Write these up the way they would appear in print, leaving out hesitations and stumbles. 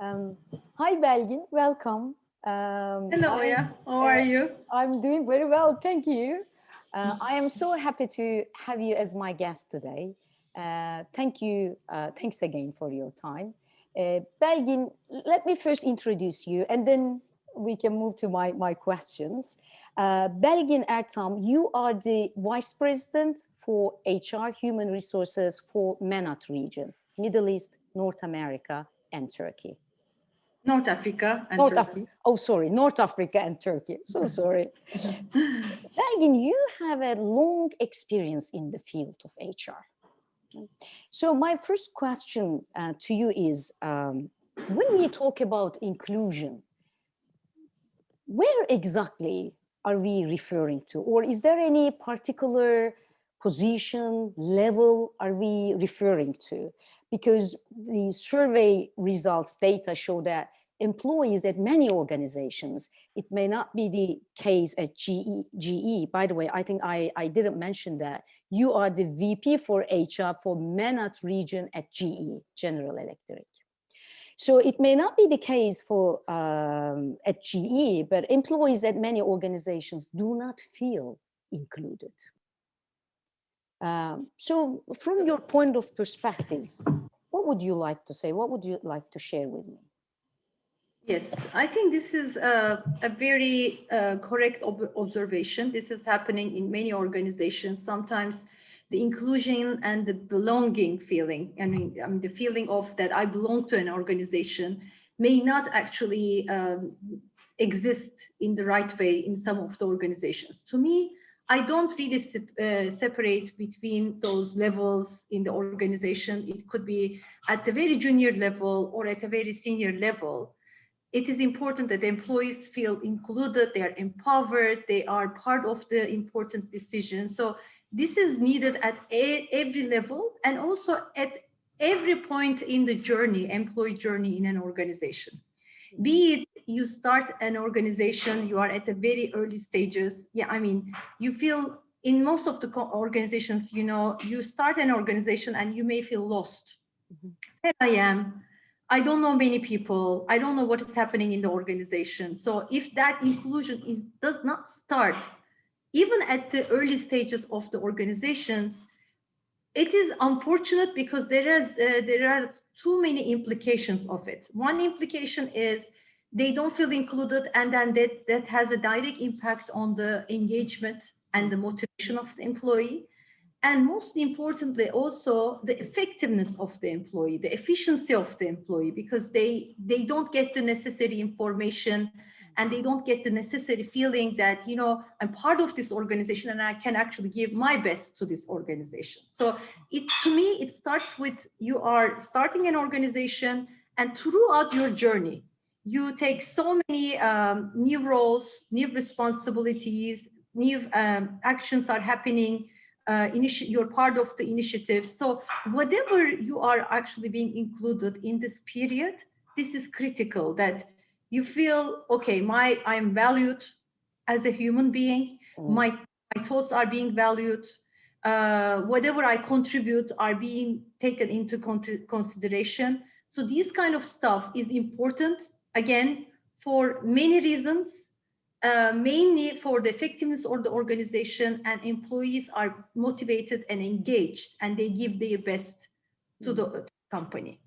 Um, Hi, Belgin. Welcome. Hello, yeah. How are you? I'm doing very well. Thank you. I am so happy to have you as my guest today. Thank you. Thanks again for your time. Belgin, let me first introduce you and then we can move to my questions. Belgin Ertam, you are the Vice President for HR Human Resources for MENAT region, Middle East, North America, and Turkey. North Africa and Turkey. North Africa and Turkey. So sorry. Belgin, you have a long experience in the field of HR. So my first question to you is, when we talk about inclusion, where exactly are we referring to? Or is there any particular position, level are we referring to? Because the survey results data show that employees at many organizations, it may not be the case at GE. By the way, I think I didn't mention that. You are the VP for HR for MENAT region at GE, General Electric. So it may not be the case for at GE, but employees at many organizations do not feel included. So from your point of perspective, what would you like to say? What would you like to share with me? Yes, I think this is a very correct observation. This is happening in many organizations. Sometimes the inclusion and the belonging feeling, I mean the feeling of that I belong to an organization may not actually exist in the right way in some of the organizations. To me, I don't really separate between those levels in the organization. It could be at a very junior level or at a very senior level. It is important that employees feel included, they are empowered, they are part of the important decisions. So this is needed at every level and also at every point in the journey, employee journey in an organization. Be it you start an organization, you are at the very early stages. Yeah, I mean, you feel in most of the organizations, you know, you start an organization and you may feel lost. There I am. I don't know many people. I don't know what is happening in the organization. So if that inclusion does not start, even at the early stages of the organizations, it is unfortunate because there are too many implications of it. One implication is they don't feel included, and then that has a direct impact on the engagement and the motivation of the employee. And most importantly, also the effectiveness of the employee, the efficiency of the employee, because they don't get the necessary information and they don't get the necessary feeling that, you know, I'm part of this organization and I can actually give my best to this organization. So to me, it starts with you are starting an organization, and throughout your journey, you take so many new roles, new responsibilities, new actions are happening. You're part of the initiative. So whatever you are actually being included in this period, this is critical that you feel, okay, I'm valued as a human being. My thoughts are being valued. Whatever I contribute are being taken into consideration. So this kind of stuff is important, again, for many reasons. Mainly for the effectiveness of the organization, and employees are motivated and engaged and they give their best to the company.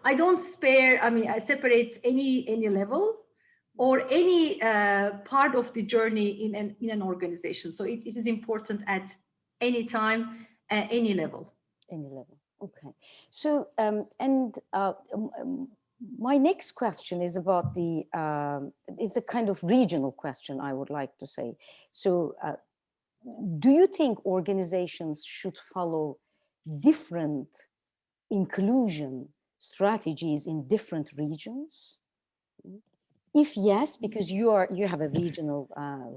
I don't I separate any level or any part of the journey in an organization. So it is important at any time, any level. Any level. Okay. So, my next question is about it's a kind of regional question, I would like to say. So, do you think organizations should follow different inclusion strategies in different regions? If yes, because you have a regional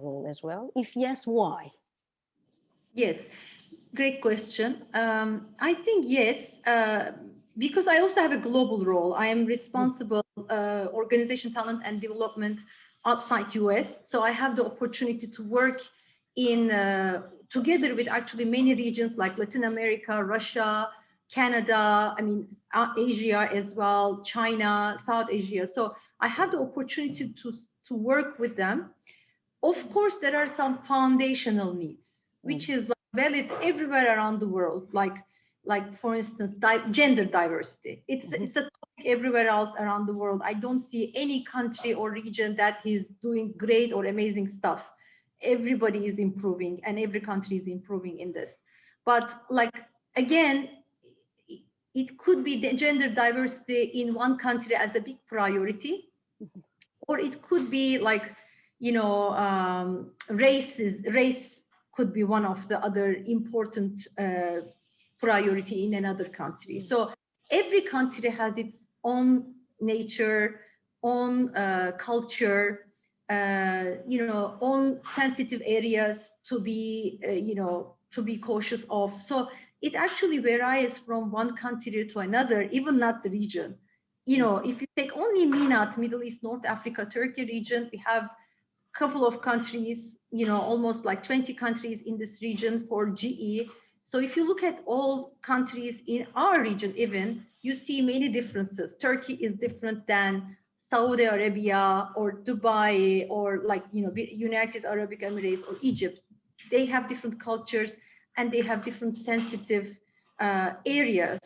role as well. If yes, why? Yes, great question. I think yes, because I also have a global role. I am responsible organization talent and development outside US. So I have the opportunity to work in together with actually many regions like Latin America, Russia, Canada, I mean, Asia as well, China, South Asia. So I had the opportunity to work with them. Of course, there are some foundational needs, which is like valid everywhere around the world. Like for instance, gender diversity. It's a topic everywhere else around the world. I don't see any country or region that is doing great or amazing stuff. Everybody is improving, and every country is improving in this. But like again, it could be the gender diversity in one country as a big priority, or it could be like, you know, race could be one of the other important priority in another country. So every country has its own nature, own culture, you know, own sensitive areas to be, you know, to be cautious of. So it actually varies from one country to another, even not the region. You know, if you take only MENAT, Middle East, North Africa, Turkey region, we have a couple of countries, you know, almost like 20 countries in this region for GE. So if you look at all countries in our region, even, you see many differences. Turkey is different than Saudi Arabia or Dubai or like, you know, United Arab Emirates or Egypt. They have different cultures and they have different sensitive areas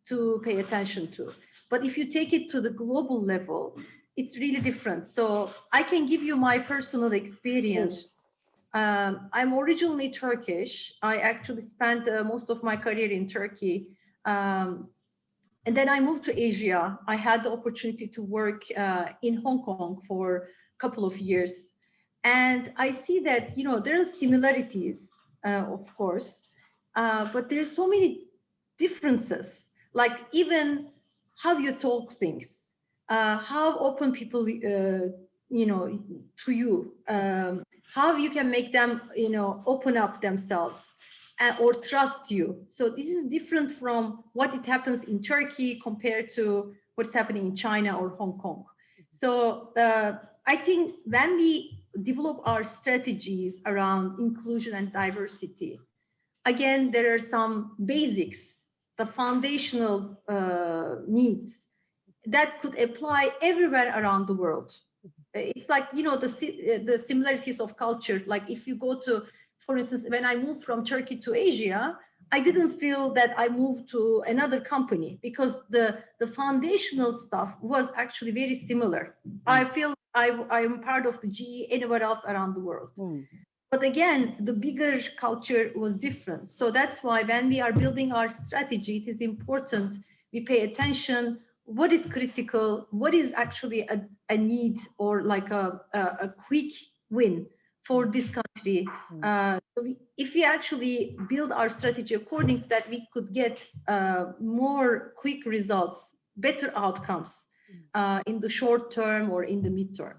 to pay attention to. But if you take it to the global level, it's really different. So I can give you my personal experience. I'm originally Turkish. I actually spent most of my career in Turkey. And then I moved to Asia. I had the opportunity to work in Hong Kong for a couple of years. And I see that, you know, there are similarities, of course, but there's so many differences, like even how you talk things, how open people, you know, to you, how you can make them, you know, open up themselves or trust you. So this is different from what it happens in Turkey compared to what's happening in China or Hong Kong. So I think when we develop our strategies around inclusion and diversity, again, there are some basics, the foundational needs that could apply everywhere around the world. It's like, you know, the similarities of culture. Like if you go to, for instance, when I moved from Turkey to Asia, I didn't feel that I moved to another company because the foundational stuff was actually very similar. I feel I'm part of the GE anywhere else around the world. But again, the bigger culture was different. So that's why when we are building our strategy, it is important we pay attention what is critical, what is actually a need or like a quick win for this country. If we actually build our strategy according to that, we could get more quick results, better outcomes in the short term or in the midterm.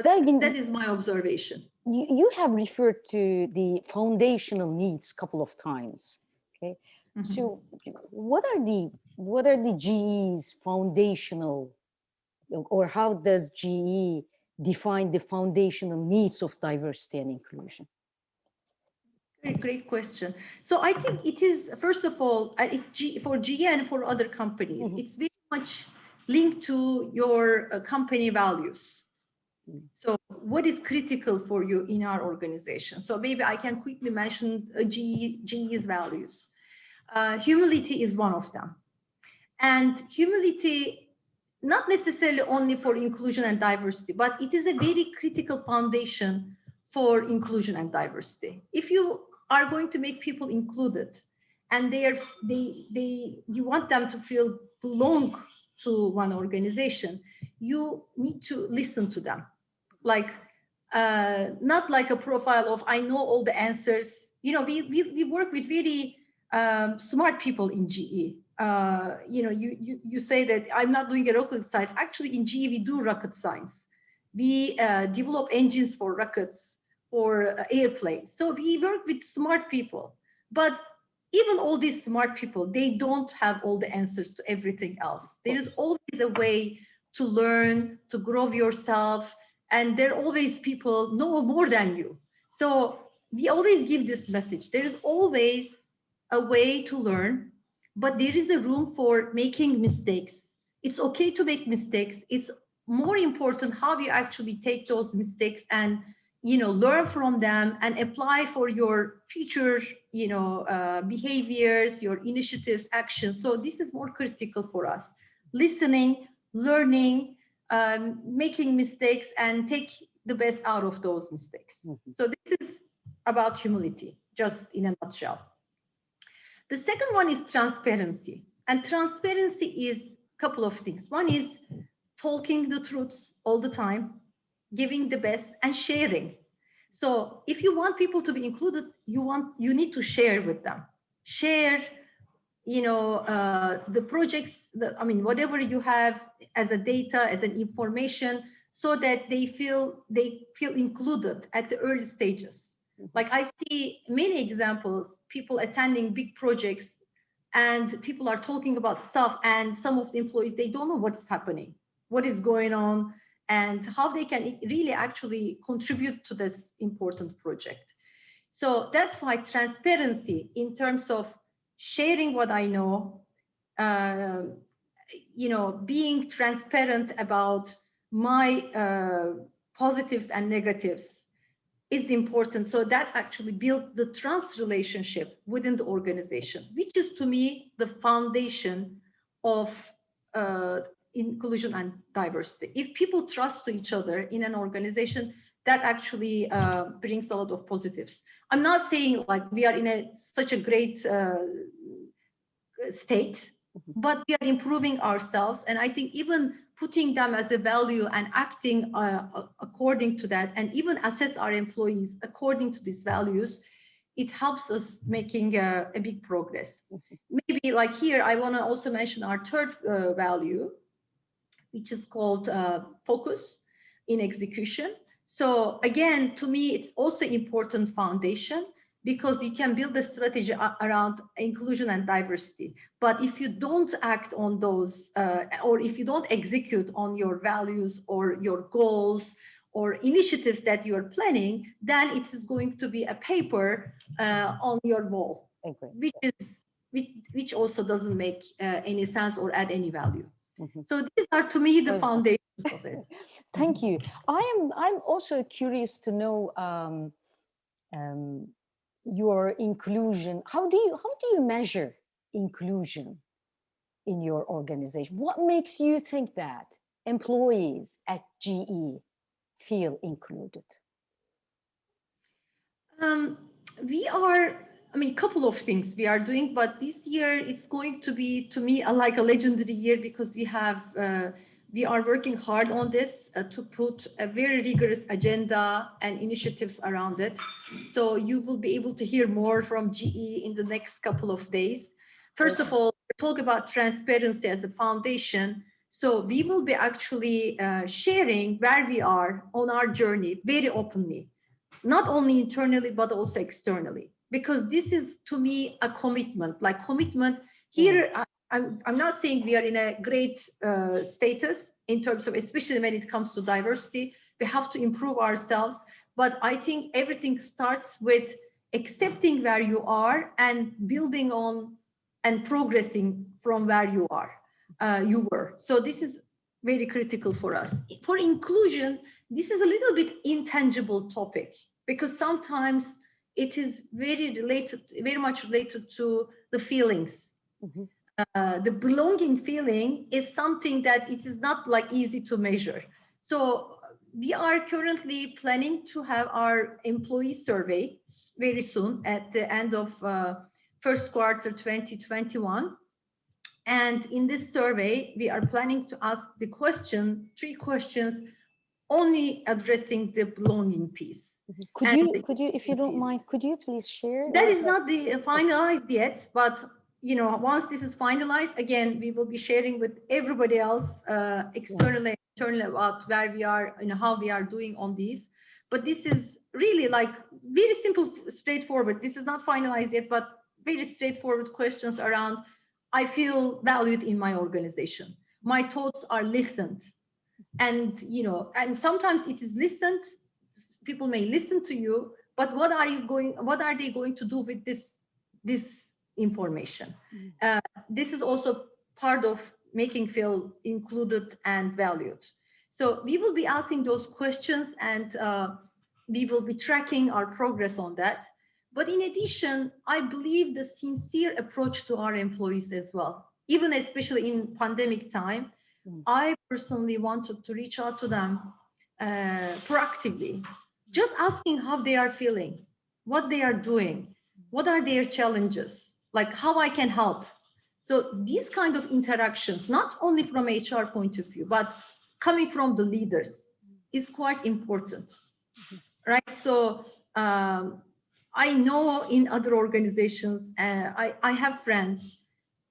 That is my observation. You have referred to the foundational needs a couple of times. Okay, so what are the GE's foundational, or how does GE define the foundational needs of diversity and inclusion? Great question. So I think it is, first of all, it's for GE and for other companies, it's very much linked to your company values. So what is critical for you in our organization? So maybe I can quickly mention GE's values. Humility is one of them. And humility, not necessarily only for inclusion and diversity, but it is a very critical foundation for inclusion and diversity. If you are going to make people included and you want them to feel belong to one organization, you need to listen to them. Like, not like a profile of, I know all the answers. You know, we work with very smart people in GE. You know, you say that I'm not doing a rocket science. Actually, in GE, we do rocket science. We develop engines for rockets or airplanes. So we work with smart people. But even all these smart people, they don't have all the answers to everything else. There is always a way to learn, to grow yourself. And there are always people know more than you. So we always give this message. There is always a way to learn. but there is a room for making mistakes. It's okay to make mistakes. It's more important how you actually take those mistakes and learn from them and apply for your future behaviors, your initiatives, actions. So this is more critical for us: listening, learning, making mistakes, and take the best out of those mistakes. So this is about humility, just in a nutshell. The second one is transparency, and transparency is a couple of things. One is talking the truths all the time, giving the best, and sharing. So if you want people to be included, you need to share with them. Share, the projects, whatever you have as a data, as an information, so that they feel included at the early stages. Like I see many examples, people attending big projects, and people are talking about stuff, and some of the employees, they don't know what is happening, what is going on, and how they can really actually contribute to this important project. So that's why transparency in terms of sharing what I know, being transparent about my positives and negatives is important. So that actually built the trust relationship within the organization, which is to me the foundation of inclusion and diversity. If people trust to each other in an organization, that actually brings a lot of positives. I'm not saying like we are in such a great state, but we are improving ourselves. And I think even putting them as a value and acting according to that, and even assess our employees according to these values, it helps us making a big progress. Maybe like here, I want to also mention our third value, which is called focus in execution. So again, to me, it's also important foundation, because you can build a strategy around inclusion and diversity. But if you don't act on those, or if you don't execute on your values or your goals or initiatives that you're planning, then it is going to be a paper on your wall, which also doesn't make any sense or add any value. So these are, to me, the foundations of it. Thank you. I'm also curious to know your inclusion. How do you measure inclusion in your organization? What makes you think that employees at GE feel included? A couple of things we are doing, but this year it's going to be, to me, like a legendary year, because we are working hard on this to put a very rigorous agenda and initiatives around it. So you will be able to hear more from GE in the next couple of days. First of all, talk about transparency as a foundation. So we will be actually sharing where we are on our journey very openly, not only internally, but also externally, because this is, to me, a commitment. Like commitment here, I'm not saying we are in a great status in terms of, especially when it comes to diversity, we have to improve ourselves. But I think everything starts with accepting where you are and building on and progressing from where you were. So this is very critical for us. For inclusion, this is a little bit intangible topic, because sometimes it is very much related to the feelings. The belonging feeling is something that it is not like easy to measure. So we are currently planning to have our employee survey very soon at the end of first quarter 2021. And in this survey, we are planning to ask three questions, only addressing the belonging piece. Could you, if you don't mind, could you please share? That is not finalized yet, but once this is finalized, again, we will be sharing with everybody else, externally, internally, about where we are and how we are doing on these. But this is really like very simple, straightforward. This is not finalized yet, but very straightforward questions around, I feel valued in my organization. My thoughts are listened. And, and sometimes it is listened. People may listen to you, but what are they going to do with this information. This is also part of making feel included and valued. So we will be asking those questions, and we will be tracking our progress on that. But in addition, I believe the sincere approach to our employees as well, even especially in pandemic time, I personally wanted to reach out to them proactively, just asking how they are feeling, what they are doing, what are their challenges, like how I can help. So these kind of interactions, not only from HR point of view, but coming from the leaders, is quite important, right? So I know in other organizations, I have friends.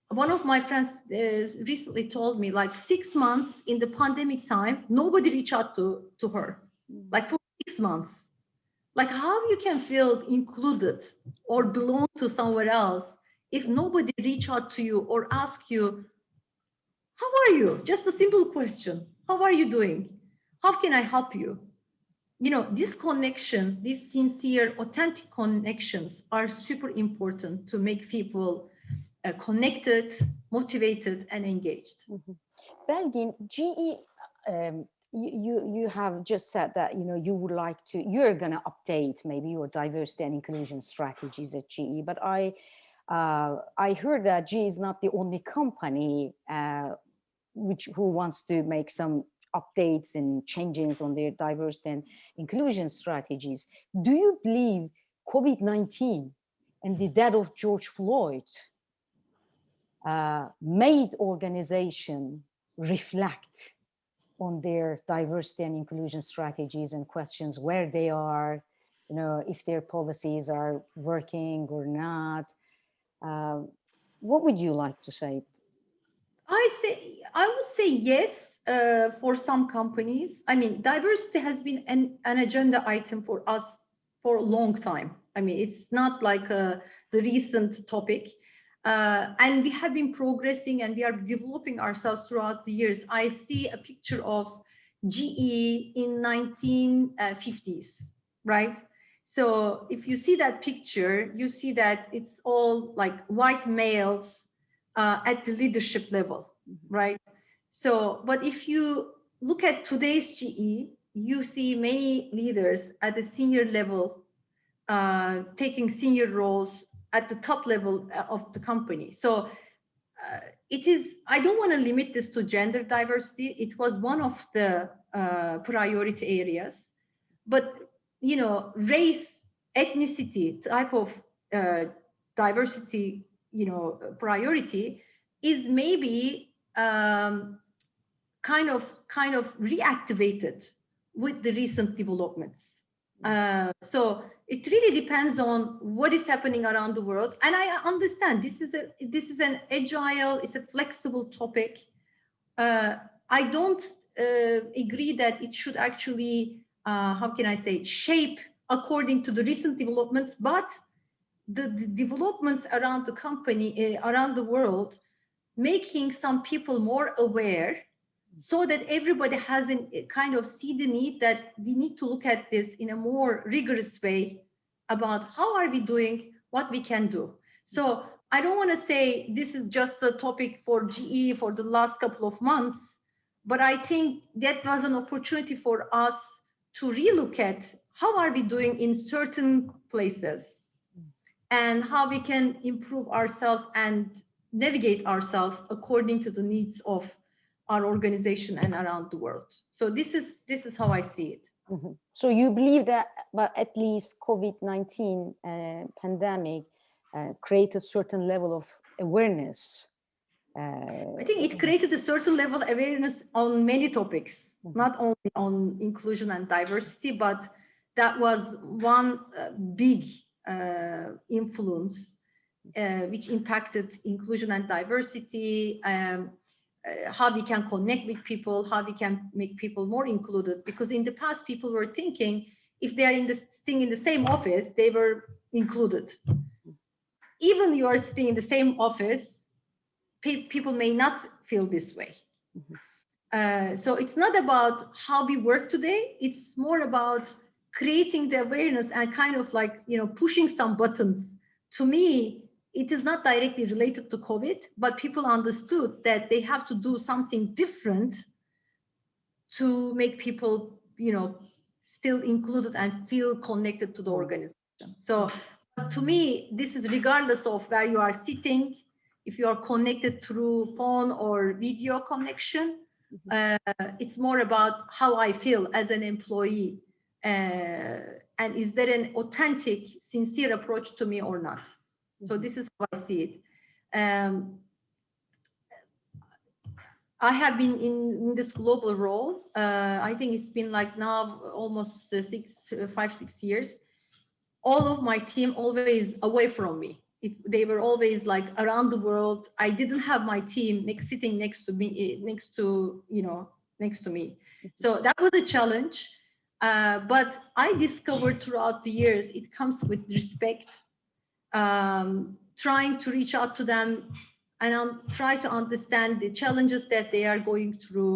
One of my friends recently told me, like 6 months in the pandemic time, nobody reached out to her, like for 6 months. Like how you can feel included or belong to somewhere else if nobody reach out to you or ask you, how are you? Just a simple question. How are you doing? How can I help you? You know, these connections, these sincere, authentic connections are super important to make people connected, motivated, and engaged. Belgin, GE, you have just said that you would like to, you're going to update maybe your diversity and inclusion strategies at GE, but I heard that GE is not the only company who wants to make some updates and changes on their diversity and inclusion strategies. Do you believe COVID-19 and the death of George Floyd made organization reflect on their diversity and inclusion strategies and questions where they are, if their policies are working or not? What would you like to say? I would say yes, for some companies. I mean, diversity has been an agenda item for us for a long time. I mean, it's not like the recent topic. And we have been progressing and we are developing ourselves throughout the years. I see a picture of GE in 1950s, right? So if you see that picture, you see that it's all like white males at the leadership level, right? So, but if you look at today's GE, you see many leaders at the senior level taking senior roles at the top level of the company. So it is, I don't want to limit this to gender diversity. It was one of the priority areas, but race, ethnicity type of diversity, priority is maybe kind of reactivated with the recent developments. So it really depends on what is happening around the world. And I understand this is an agile, it's a flexible topic. I don't agree that it should actually, how can I say, shape according to the recent developments, but the developments around the company, around the world, making some people more aware, so that everybody has a kind of see the need that we need to look at this in a more rigorous way about how are we doing, what we can do. So I don't want to say this is just a topic for GE for the last couple of months, but I think that was an opportunity for us to relook at how are we doing in certain places and how we can improve ourselves and navigate ourselves according to the needs of our organization and around the world. So this is how I see it. Mm-hmm. So you believe that, but at least COVID-19 pandemic created a certain level of awareness. I think it created a certain level of awareness on many topics, not only on inclusion and diversity, but that was one big influence which impacted inclusion and diversity. How we can connect with people, how we can make people more included. Because in the past, people were thinking if they are staying in the same office, they were included. Even you are staying in the same office, people may not feel this way. So it's not about how we work today. It's more about creating the awareness and kind of like, pushing some buttons. To me, it is not directly related to COVID, but people understood that they have to do something different to make people, still included and feel connected to the organization. So to me, this is regardless of where you are sitting, if you are connected through phone or video connection, it's more about how I feel as an employee. And is there an authentic, sincere approach to me or not? So this is how I see it. I have been in this global role. I think it's been like now almost 5-6 years. All of my team always away from me. They were always like around the world. I didn't have my team sitting next to me, next to me. So that was a challenge. But I discovered throughout the years, it comes with respect, trying to reach out to them and try to understand the challenges that they are going through,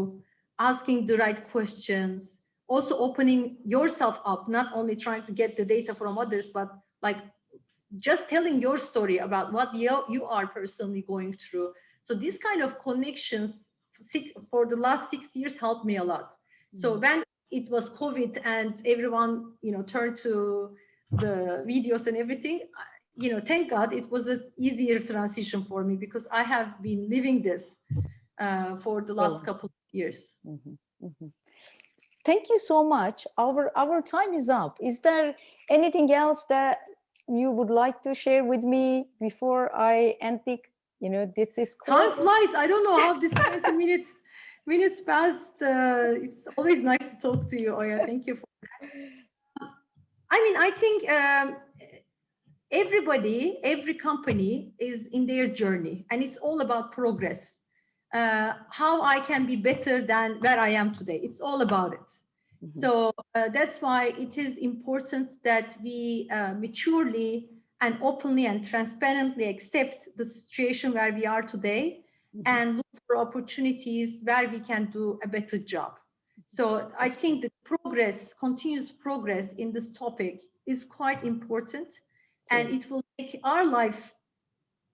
asking the right questions, also opening yourself up, not only trying to get the data from others, but like just telling your story about what you are personally going through. So these kind of connections for the last 6 years helped me a lot. So when it was COVID and everyone, turned to the videos and everything, thank God it was an easier transition for me because I have been living this for the last couple of years. Thank you so much. Our time is up. Is there anything else that you would like to share with me before I end this call? Time flies. I don't know how this 20 minutes passed. It's always nice to talk to you, Oya. Thank you for that. I think every company is in their journey, and it's all about progress. How I can be better than where I am today. It's all about it. So that's why it is important that we maturely and openly and transparently accept the situation where we are today and look for opportunities where we can do a better job. So I think the continuous progress in this topic is quite important, and it will make our life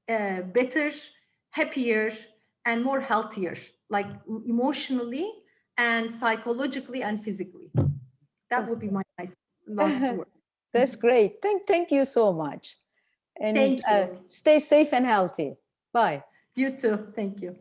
better, happier, and more healthier, like emotionally and psychologically and physically. That would be my nice last word. That's great. Thank you so much. And Thank you. stay safe and healthy. Bye. You too. Thank you.